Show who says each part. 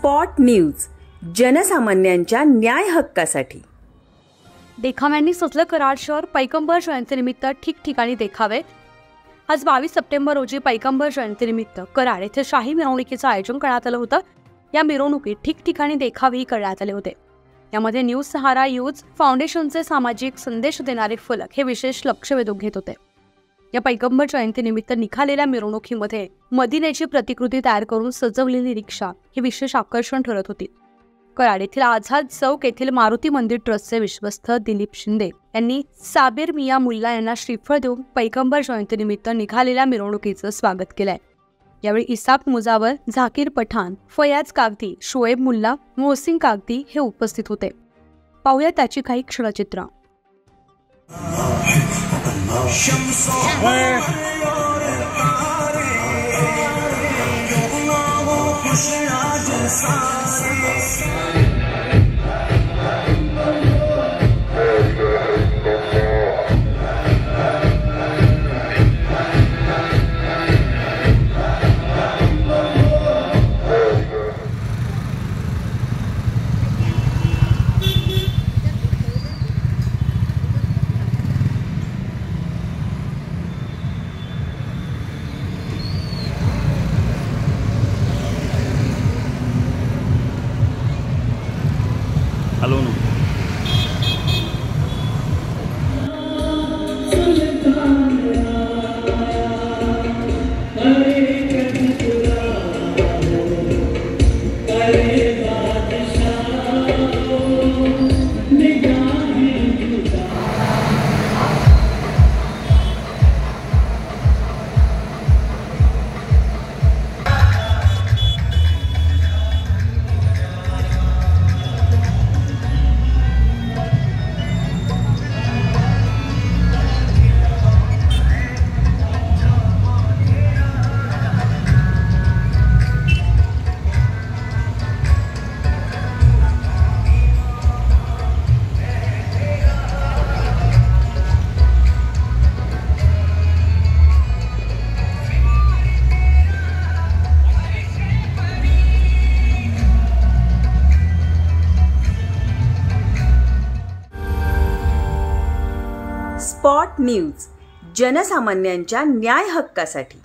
Speaker 1: Spot news, जनसामान्यांच्या न्याय हक्कासाठी।
Speaker 2: देखाव्यांनी सजलं कराड शहर। पैगंबर जयंतीनिमित्त ठिकठिकाणी देखावे। आज 22 सप्टेंबर रोजी पैगंबर जयंतीनिमित्त कराड येथे शाही मिरवणुकीचं आयोजन करण्यात आलं होतं। या मिरवणुकीत ठिकठिकाणी देखावेही करण्यात आले होते। यामध्ये न्यू सहारा यूथ फाउंडेशनचे सामाजिक संदेश देणारे फलक हे विशेष लक्ष वेधून घेत होते। या पैगंबर जयंतीनिमित्त निघालेल्या मिरवणुकीमध्ये मदिनेची प्रतिकृती तयार करून सजवलेली रिक्षा हे विशेष आकर्षण ठरत होती। कराड येथील आझाद चौक येथील मारुती मंदिर ट्रस्टचे विश्वस्त दिलीप शिंदे यांनी साबिर मिया मुल्ला यांना श्रीफळ देऊन पैगंबर जयंतीनिमित्त निघालेल्या मिरवणुकीचं स्वागत केलंय। यावेळी इसाक मुजावर, झाकीर पठाण, फयाज कागदी, शोएब मुल्ला, मोहसिन कागदी हे उपस्थित होते। पाहूया त्याची काही क्षणचित्र।
Speaker 3: Hello.
Speaker 1: स्पॉट न्यूज, जनसामान्यांच्या न्याय हक्कासाठी।